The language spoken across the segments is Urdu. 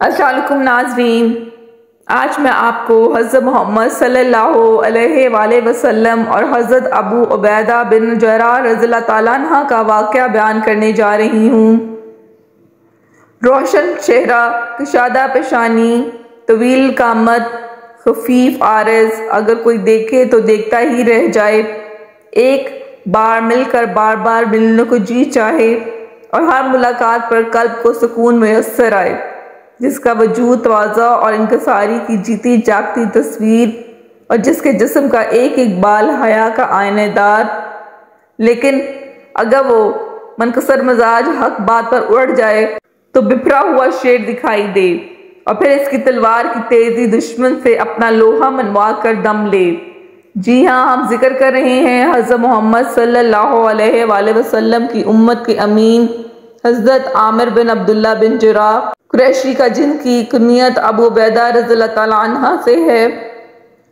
السلام علیکم ناظرین، آج میں آپ کو حضرت محمد صلی اللہ علیہ وآلہ وسلم اور حضرت ابو عبیدہ بن جراح رضی اللہ تعالیٰ عنہ کا واقعہ بیان کرنے جا رہی ہوں۔ روشن چہرہ، کشادہ پیشانی، طویل قامت، خفیف عارض، اگر کوئی دیکھے تو دیکھتا ہی رہ جائے، ایک بار مل کر بار بار ملنے کو جی چاہے اور ہر ملاقات پر قلب کو سکون میسر آئے، جس کا وجود تواضع اور انکساری کی جیتی جاگتی تصویر، اور جس کے جسم کا ایک ایک بال حیا کا آئینہ دار، لیکن اگر وہ منکسر مزاج حق بات پر اڑ جائے تو بپھرا ہوا شیر دکھائی دے، اور پھر اس کی تلوار کی تیزی دشمن سے اپنا لوہا منوا کر دم لے۔ جی ہاں، ہم ذکر کر رہے ہیں حضرت محمد صلی اللہ علیہ وآلہ وسلم کی امت کے امین حضرت عامر بن عبداللہ بن جراح قریشی کا، جن کی کنیت ابو عبیدہ رضی اللہ تعالیٰ عنہ سے ہے۔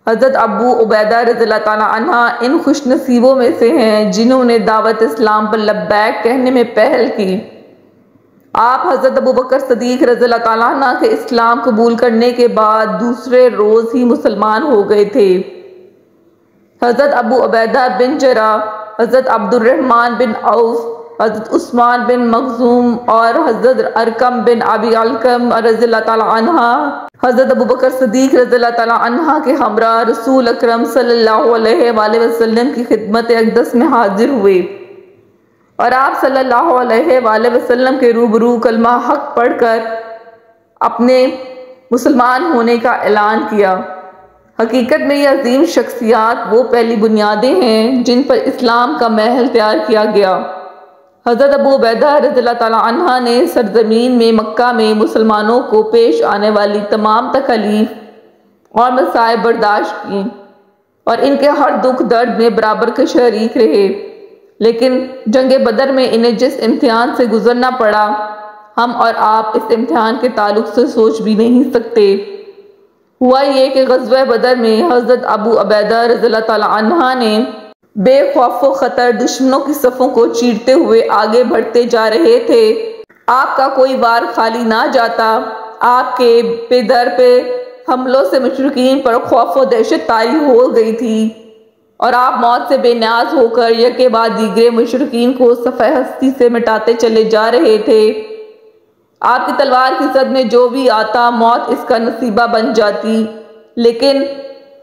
حضرت ابو عبیدہ رضی اللہ تعالیٰ عنہ ان خوش نصیبوں میں سے ہیں جنہوں نے دعوت اسلام پر لبیک کہنے میں پہل کی۔ آپ حضرت ابو بکر صدیق رضی اللہ تعالیٰ عنہ کے اسلام قبول کرنے کے بعد دوسرے روز ہی مسلمان ہو گئے تھے۔ حضرت ابو عبیدہ بن جراح، حضرت عبد الرحمن بن عوف، حضرت عثمان بن مخزوم اور حضرت ارقم بن ابی علقم رضی اللہ تعالیٰ عنہ حضرت ابو بکر صدیق رضی اللہ تعالیٰ عنہ کے ہمراہ رسول اکرم صلی اللہ علیہ وآلہ وسلم کی خدمت اقدس میں حاضر ہوئے، اور آپ صلی اللہ علیہ وآلہ وسلم کے روبرو کلمہ حق پڑھ کر اپنے مسلمان ہونے کا اعلان کیا۔ حقیقت میں یہ عظیم شخصیات وہ پہلی بنیادیں ہیں جن پر اسلام کا محل تیار کیا گیا۔ حضرت ابو عبیدہ رضی اللہ تعالیٰ عنہ نے سرزمین میں مکہ میں مسلمانوں کو پیش آنے والی تمام تکالیف اور مصائب برداشت کی، اور ان کے ہر دکھ درد میں برابر کے شریک رہے، لیکن جنگ بدر میں انہیں جس امتحان سے گزرنا پڑا، ہم اور آپ اس امتحان کے تعلق سے سوچ بھی نہیں سکتے۔ ہوا یہ کہ غزوہ بدر میں حضرت ابو عبیدہ رضی اللہ تعالیٰ عنہ نے بے خوف و خطر دشمنوں کی صفوں کو چیرتے ہوئے آگے بڑھتے جا رہے تھے۔ آپ کا کوئی وار خالی نہ جاتا، آپ کے پہ در پہ حملوں سے مشرکین پر خوف و دہشت طاری ہو گئی تھی، اور آپ موت سے بے نیاز ہو کر یکے بعد دیگرے مشرکین کو صفحہ ہستی سے مٹاتے چلے جا رہے تھے۔ آپ کی تلوار کی زد میں جو بھی آتا موت اس کا نصیبہ بن جاتی، لیکن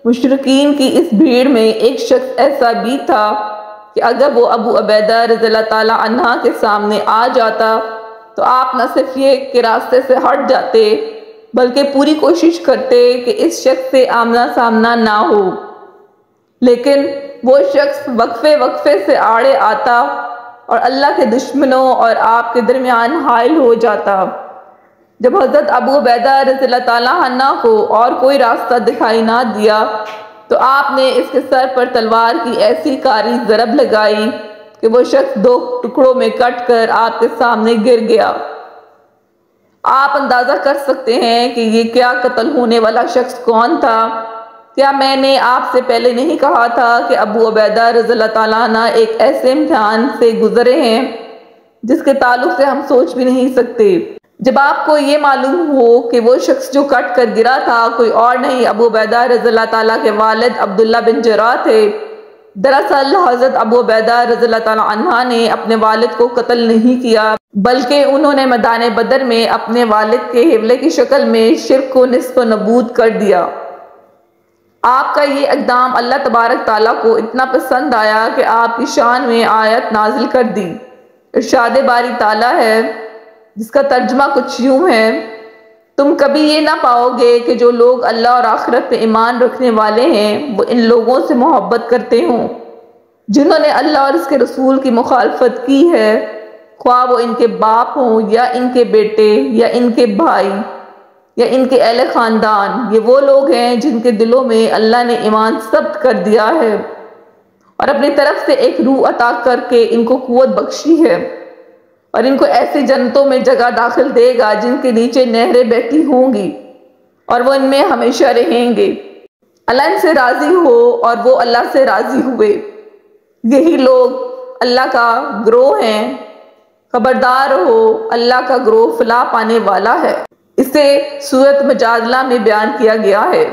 مشرکین کی اس بھیڑ میں ایک شخص ایسا بھی تھا کہ اگر وہ ابو عبیدہ رضی اللہ تعالیٰ عنہ کے سامنے آ جاتا تو آپ نہ صرف یہ کہ راستے سے ہٹ جاتے، بلکہ پوری کوشش کرتے کہ اس شخص سے آمنا سامنا نہ ہو، لیکن وہ شخص وقفے سے آڑے آتا اور اللہ کے دشمنوں اور آپ کے درمیان حائل ہو جاتا۔ جب حضرت ابو عبیدہ رضی اللہ تعالیٰ عنہ کو اور کوئی راستہ دکھائی نہ دیا تو آپ نے اس کے سر پر تلوار کی ایسی کاری ضرب لگائی کہ وہ شخص دو ٹکڑوں میں کٹ کر آپ کے سامنے گر گیا۔ آپ اندازہ کر سکتے ہیں کہ یہ کیا قتل ہونے والا شخص کون تھا۔ کیا میں نے آپ سے پہلے نہیں کہا تھا کہ ابو عبیدہ رضی اللہ تعالیٰ عنہ ایک ایسے امتحان سے گزرے ہیں جس کے تعلق سے ہم سوچ بھی نہیں سکتے۔ جب آپ کو یہ معلوم ہو کہ وہ شخص جو کٹ کر گرا تھا کوئی اور نہیں ابو عبیدہ رضی اللہ تعالیٰ کے والد عبداللہ بن جراح تھے۔ دراصل حضرت ابو عبیدہ رضی اللہ تعالیٰ عنہ نے اپنے والد کو قتل نہیں کیا، بلکہ انہوں نے میدان بدر میں اپنے والد کے حوالے کی شکل میں شرک کو نصف و نبود کر دیا۔ آپ کا یہ اقدام اللہ تبارک تعالیٰ کو اتنا پسند آیا کہ آپ کی شان میں آیت نازل کر دی۔ ارشاد باری تعالیٰ ہے، جس کا ترجمہ کچھ یوں ہے: تم کبھی یہ نہ پاؤ گے کہ جو لوگ اللہ اور آخرت پہ ایمان رکھنے والے ہیں وہ ان لوگوں سے محبت کرتے ہوں جنہوں نے اللہ اور اس کے رسول کی مخالفت کی ہے، خواہ وہ ان کے باپ ہوں یا ان کے بیٹے یا ان کے بھائی یا ان کے اہل خاندان۔ یہ وہ لوگ ہیں جن کے دلوں میں اللہ نے ایمان ثبت کر دیا ہے اور اپنی طرف سے ایک روح عطا کر کے ان کو قوت بخشی ہے، اور ان کو ایسی جنتوں میں جگہ داخل دے گا جن کے نیچے نہریں بہتی ہوں گی، اور وہ ان میں ہمیشہ رہیں گے۔ اللہ ان سے راضی ہو اور وہ اللہ سے راضی ہوئے۔ یہی لوگ اللہ کا گروہ ہیں، خبردار ہو اللہ کا گروہ فلاح پانے والا ہے۔ اسے سورۃ مجادلہ میں بیان کیا گیا ہے۔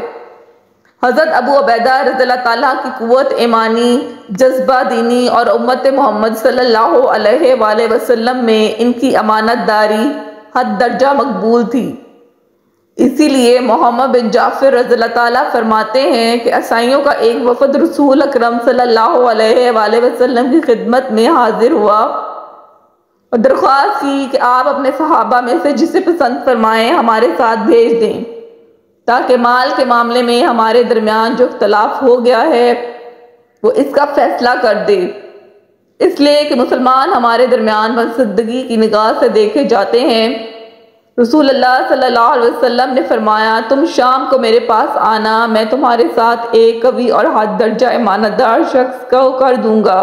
حضرت ابو عبیدہ رضی اللہ تعالیٰ کی قوت ایمانی، جذبہ دینی اور امت محمد صلی اللہ علیہ وآلہ وسلم میں ان کی امانت داری حد درجہ مقبول تھی۔ اسی لیے محمد بن جعفر رضی اللہ تعالیٰ فرماتے ہیں کہ عیسائیوں کا ایک وفد رسول اکرم صلی اللہ علیہ وآلہ وسلم کی خدمت میں حاضر ہوا اور درخواست کی کہ آپ اپنے صحابہ میں سے جسے پسند فرمائیں ہمارے ساتھ بھیج دیں، تاکہ مال کے معاملے میں ہمارے درمیان جو اختلاف ہو گیا ہے وہ اس کا فیصلہ کر دے، اس لیے کہ مسلمان ہمارے درمیان بصدقی کی نگاہ سے دیکھے جاتے ہیں۔ رسول اللہ صلی اللہ علیہ وسلم نے فرمایا، تم شام کو میرے پاس آنا، میں تمہارے ساتھ ایک قوی اور حد درجہ امانت دار شخص کو کر دوں گا۔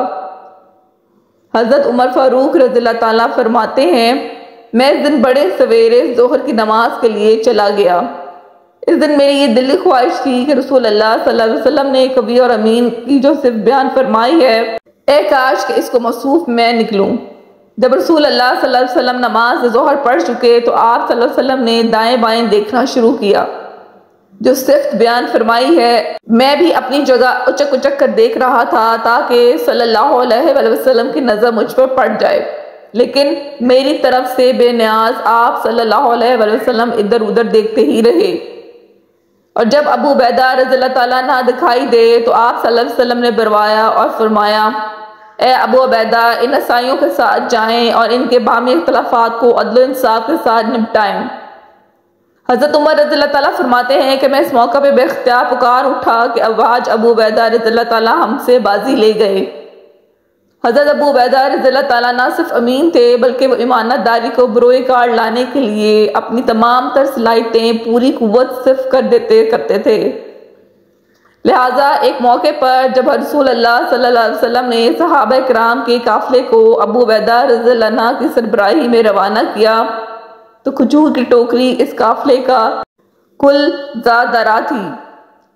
حضرت عمر فاروق رضی اللہ تعالیٰ فرماتے ہیں، میں اس دن بڑے سویرے ظہر کی نماز کے لیے چلا گیا۔ اس دن میری یہ دلی خواہش تھی کہ رسول اللہ صلی اللہ علیہ وسلم نے قوی اور امین کی جو صرف بیان فرمائی ہے، اے کاش کہ اس کو موصوف میں نکلوں۔ جب رسول اللہ صلی اللہ علیہ وسلم نماز ظہر پڑھ چکے تو آپ صلی اللہ علیہ وسلم نے دائیں بائیں دیکھنا شروع کیا۔ جو صفت بیان فرمائی ہے، میں بھی اپنی جگہ اچک اچک کر دیکھ رہا تھا تاکہ صلی اللہ علیہ وآلہ وسلم کی نظر مجھ پر پڑ جائے، لیکن میری طرف سے بے نیاز آپ صلی اللہ علیہ وآلہ وسلم ادھر ادھر دیکھتے ہی رہے، اور جب ابو عبیدہ رضی اللہ تعالیٰ عنہ دکھائی دے تو آپ صلی اللہ علیہ وسلم نے بروایا اور فرمایا، اے ابو عبیدہ، ان عیسائیوں کے ساتھ جائیں اور ان کے باہمی اختلافات کو عدل و انصاف کے ساتھ نپٹائیں۔ حضرت عمر رضی اللہ تعالیٰ فرماتے ہیں کہ میں اس موقع پہ بے اختیار پکار اٹھا کہ آج ابو عبیدہ رضی اللہ تعالیٰ ہم سے بازی لے گئے۔ حضرت ابو عبیدہ رضی اللہ تعالیٰ نہ صرف امین تھے بلکہ وہ امانت داری کو بروئے کار لانے کے لیے اپنی تمام تر صلاحیتیں پوری قوت صرف کرتے تھے۔ لہٰذا ایک موقع پر جب رسول اللہ صلی اللہ علیہ وسلم نے صحابہ کرام کے قافلے کو ابو عبیدہ رضی اللہ عنہ کی سربراہی میں روانہ کیا تو کھجور کی ٹوکری اس قافلے کا کل زادرا تھی،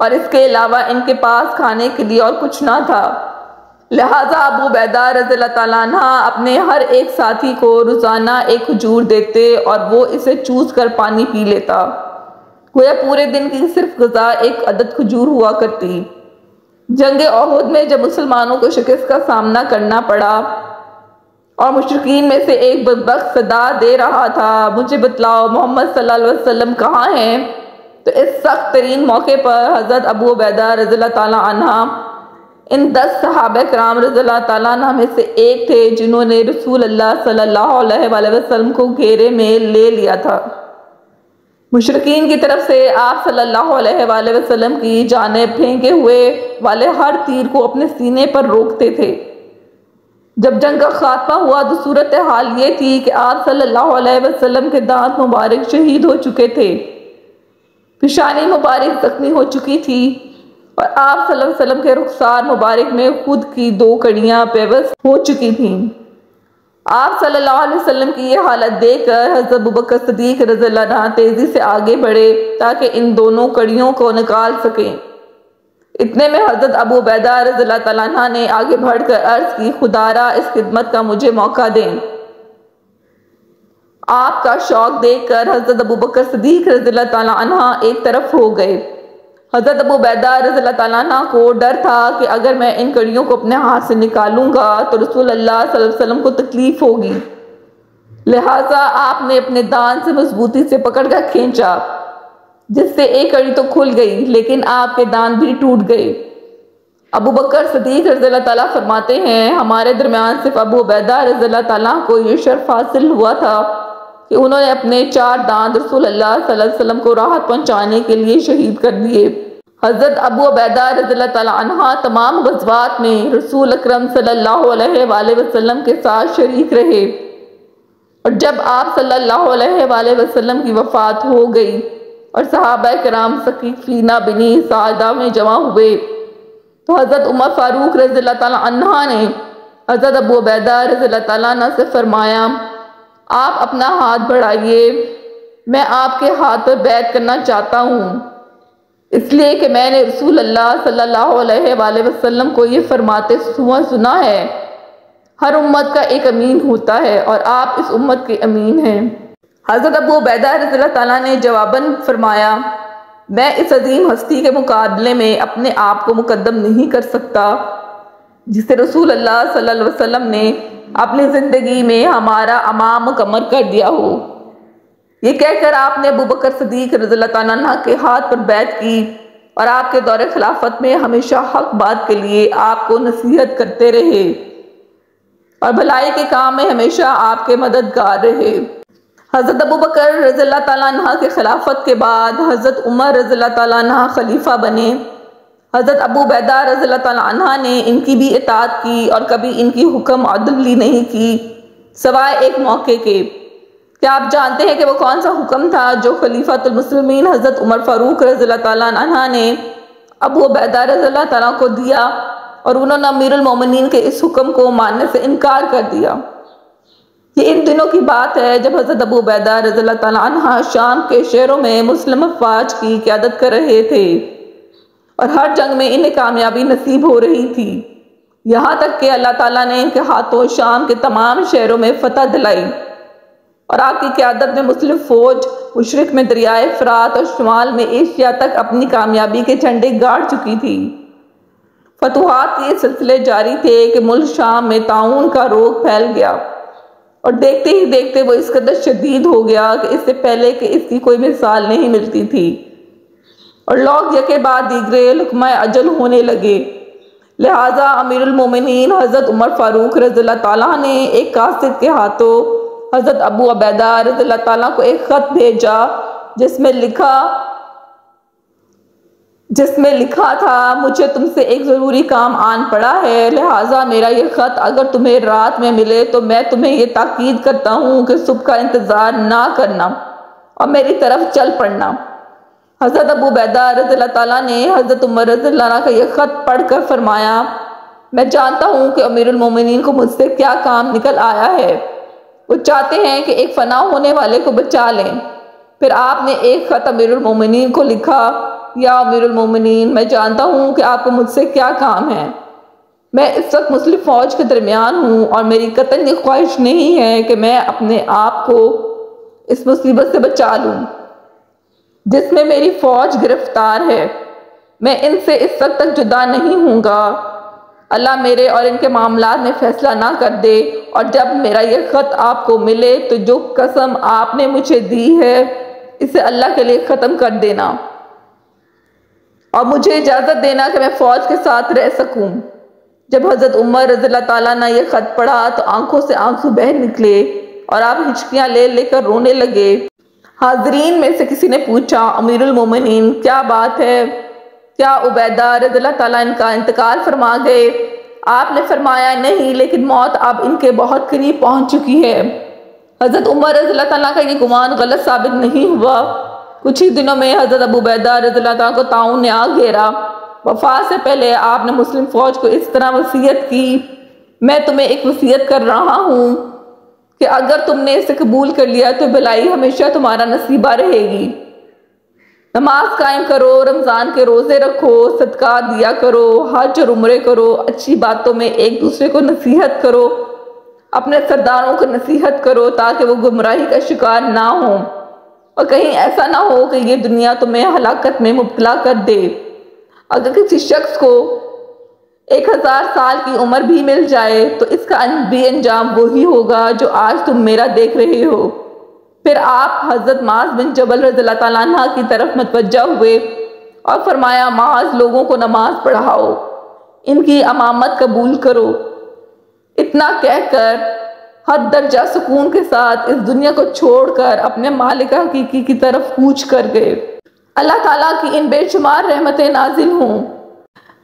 اور اس کے علاوہ ان کے پاس کھانے کے لیے اور کچھ نہ تھا۔ لہٰذا ابو عبیدہ رضی اللہ تعالیٰ عنہ اپنے ہر ایک ساتھی کو روزانہ ایک کھجور دیتے اور وہ اسے چوس کر پانی پی لیتا، گویا پورے دن کی صرف غذا ایک عدد کھجور ہوا کرتی۔ جنگ احد میں جب مسلمانوں کو شکست کا سامنا کرنا پڑا اور مشرکین میں سے ایک بدبخت صدا دے رہا تھا، مجھے بتلاؤ محمد صلی اللہ علیہ وسلم کہاں ہیں، تو اس سخت ترین موقع پر حضرت ابو عبیدہ رضی اللہ تعالیٰ عنہ ان 10 صحابہ کرام رضی اللہ تعالیٰ عنہ میں سے ایک تھے جنہوں نے رسول اللہ صلی اللہ علیہ وآلہ وسلم کو گھیرے میں لے لیا تھا۔ مشرکین کی طرف سے آپ صلی اللہ علیہ وآلہ وسلم کی جانب پھینکے ہوئے والے ہر تیر کو اپنے سینے پر روکتے تھے۔ جب جنگ کا خاتمہ ہوا تو صورتحال یہ تھی کہ آپ صلی اللہ علیہ وسلم کے دانت مبارک شہید ہو چکے تھے، پیشانی مبارک زخمی ہو چکی تھی، اور آپ صلی اللہ علیہ وسلم کے رخسار مبارک میں خود کی 2 کڑیاں پیوست ہو چکی تھیں۔ آپ صلی اللہ علیہ وسلم کی یہ حالت دیکھ کر حضرت ابوبکر صدیق رضی اللہ عنہ تیزی سے آگے بڑھے تاکہ ان دونوں کڑیوں کو نکال سکیں۔ اتنے میں حضرت ابو عبیدہ رضی اللہ تعالیٰ عنہ نے آگے بڑھ کر عرض کی، خدارا اس خدمت کا مجھے موقع دیں۔ آپ کا شوق دیکھ کر حضرت ابوبکر صدیق رضی اللہ تعالیٰ عنہ ایک طرف ہو گئے۔ حضرت ابو عبیدہ رضی اللہ تعالیٰ عنہ کو ڈر تھا کہ اگر میں ان کڑیوں کو اپنے ہاتھ سے نکالوں گا تو رسول اللہ صلی اللہ علیہ وسلم کو تکلیف ہوگی، لہٰذا آپ نے اپنے دان سے مضبوطی سے پکڑ کر کھینچا، جس سے ایک کڑی تو کھل گئی لیکن آپ کے دان بھی ٹوٹ گئے۔ ابو بکر صدیق رضی اللہ تعالیٰ فرماتے ہیں، ہمارے درمیان صرف ابو عبیدہ رضی اللہ تعالیٰ کو یہ شرف حاصل ہوا تھا کہ انہوں نے اپنے 4 دانت رسول اللہ صلی اللہ علیہ وسلم کو راحت پہنچانے کے لیے شہید کر دیے۔ حضرت ابو عبیدہ رضی اللہ تعالیٰ عنہ تمام غزوات میں رسول اکرم صلی اللہ علیہ وآلہ وسلم کے ساتھ شریک رہے، اور جب آپ صلی اللہ علیہ وآلہ وسلم کی وفات ہو گئی اور صحابہ کرام سقیفہ بنی ساعدہ میں جمع ہوئے تو حضرت عمر فاروق رضی اللہ تعالیٰ عنہ نے حضرت ابو عبیدہ رضی اللہ تعالیٰ عنہ سے فرمایا، آپ اپنا ہاتھ بڑھائیے، میں آپ کے ہاتھ پر بیعت کرنا چاہتا ہوں، اس لیے کہ میں نے رسول اللہ صلی اللہ علیہ وآلہ وسلم کو یہ فرماتے سنا ہے، ہر امت کا ایک امین ہوتا ہے اور آپ اس امت کے امین ہیں۔ حضرت ابو عبیدہ رضی اللہ تعالیٰ نے جواباً فرمایا میں اس عظیم ہستی کے مقابلے میں اپنے آپ کو مقدم نہیں کر سکتا جسے رسول اللہ صلی اللہ علیہ وسلم نے اپنی زندگی میں ہمارا امام مکمل کر دیا ہو۔ یہ کہہ کر آپ نے ابو بکر صدیق رضی اللہ تعالیٰ عنہ کے ہاتھ پر بیعت کی اور آپ کے دور خلافت میں ہمیشہ حق بات کے لیے آپ کو نصیحت کرتے رہے اور بھلائی کے کام میں ہمیشہ آپ کے مددگار رہے۔ حضرت ابو بکر رضی اللہ تعالیٰ عنہ کے خلافت کے بعد حضرت عمر رضی اللہ تعالیٰ عنہ خلیفہ بنے۔ حضرت ابو عبیدہ رضی اللہ تعالیٰ عنہ نے ان کی بھی اطاعت کی اور کبھی ان کی حکم عدلی نہیں کی سوائے ایک موقع کے۔ کیا آپ جانتے ہیں کہ وہ کون سا حکم تھا جو خلیفۃ المسلمین حضرت عمر فاروق رضی اللہ تعالیٰ عنہ نے ابو عبیدہ رضی اللہ تعالیٰ کو دیا اور انہوں نے امیر المومنین کے اس حکم کو ماننے سے انکار کر دیا؟ یہ ان دنوں کی بات ہے جب حضرت ابو عبیدہ رضی اللہ تعالیٰ عنہ شام کے شہروں میں مسلم افواج کی قیادت کر رہے تھے اور ہر جنگ میں انہیں کامیابی نصیب ہو رہی تھی، یہاں تک کہ اللہ تعالیٰ نے ان کے ہاتھوں شام کے تمام شہروں میں فتح دلائی اور آپ کی قیادت میں مسلم فوج مشرق میں دریائے فرات اور شمال میں ایشیا تک اپنی کامیابی کے جھنڈے گاڑ چکی تھی۔ فتوحات کے سلسلے جاری تھے کہ ملک شام میں طاعون کا روگ پھیل گیا اور دیکھتے ہی دیکھتے وہ اس قدر شدید ہو گیا کہ اس سے پہلے کہ اس کی کوئی مثال نہیں ملتی تھی اور لوگ یکے بعد دیگرے لقمہ اجل ہونے لگے۔ لہٰذا امیر المومنین حضرت عمر فاروق رضی اللہ تعالیٰ نے ایک قاصد کے ہاتھوں حضرت ابو عبیدہ رضی اللہ تعالیٰ کو ایک خط بھیجا جس میں لکھا تھا مجھے تم سے ایک ضروری کام آن پڑا ہے، لہٰذا میرا یہ خط اگر تمہیں رات میں ملے تو میں تمہیں یہ تاکید کرتا ہوں کہ صبح کا انتظار نہ کرنا اور میری طرف چل پڑنا۔ حضرت ابو عبیدہ رضی اللہ تعالیٰ نے حضرت عمر رضی اللہ عنہ کا یہ خط پڑھ کر فرمایا میں جانتا ہوں کہ امیر المومنین کو مجھ سے کیا کام نکل آیا ہے، وہ چاہتے ہیں کہ ایک فنا ہونے والے کو بچا لیں۔ پھر آپ نے ایک خط امیر المومنین کو لکھا یا امیر المومنین میں جانتا ہوں کہ آپ کو مجھ سے کیا کام ہے، میں اس وقت مسلم فوج کے درمیان ہوں اور میری قطعاً یہ خواہش نہیں ہے کہ میں اپنے آپ کو اس مصیبت سے بچا لوں جس میں میری فوج گرفتار ہے، میں ان سے اس وقت تک جدا نہیں ہوں گا، اللہ میرے اور ان کے معاملات میں فیصلہ نہ کر دے، اور جب میرا یہ خط آپ کو ملے تو جو قسم آپ نے مجھے دی ہے اسے اللہ کے لیے ختم کر دینا اور مجھے اجازت دینا کہ میں فوج کے ساتھ رہ سکوں۔ جب حضرت عمر رضی اللہ تعالیٰ نے یہ خط پڑھا تو آنکھوں سے آنسو بہہ نکلے اور آپ ہچکیاں لے لے کر رونے لگے۔ حاضرین میں سے کسی نے پوچھا امیر المومنین کیا بات ہے، کیا عبیدہ رضی اللہ تعالیٰ ان کا انتقال فرما گئے؟ آپ نے فرمایا نہیں، لیکن موت اب ان کے بہت قریب پہنچ چکی ہے۔ حضرت عمر رضی اللہ تعالیٰ کا یہ گمان غلط ثابت نہیں ہوا۔ کچھ ہی دنوں میں حضرت ابو عبیدہ رضی اللہ تعالیٰ کو طاعون نے آ گھیرا۔ وفات سے پہلے آپ نے مسلم فوج کو اس طرح وصیت کی میں تمہیں ایک وصیت کر رہا ہوں کہ اگر تم نے اسے قبول کر لیا تو بھلائی ہمیشہ تمہارا نصیبہ رہے گی، نماز قائم کرو، رمضان کے روزے رکھو، صدقات دیا کرو، حج اور عمرے کرو، اچھی باتوں میں ایک دوسرے کو نصیحت کرو، اپنے سرداروں کو نصیحت کرو تاکہ وہ گمراہی کا شکار نہ ہوں اور کہیں ایسا نہ ہو کہ یہ دنیا تمہیں ہلاکت میں مبتلا کر دے۔ اگر کسی شخص کو 1000 سال کی عمر بھی مل جائے تو اس کا بھی انجام وہی ہوگا جو آج تم میرا دیکھ رہے ہو۔ پھر آپ حضرت معاذ بن جبل رضی اللہ تعالیٰ عنہ کی طرف متوجہ ہوئے اور فرمایا معاذ لوگوں کو نماز پڑھاؤ، ان کی امامت قبول کرو۔ اتنا کہہ کر حد درجہ سکون کے ساتھ اس دنیا کو چھوڑ کر اپنے مالک حقیقی کی طرف کوچ کر گئے۔ اللہ تعالیٰ کی ان بے شمار رحمتیں نازل ہوں،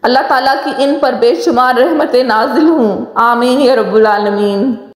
اللہ تعالیٰ کی ان پر بے شمار رحمتیں نازل ہوں، آمین یا رب العالمین۔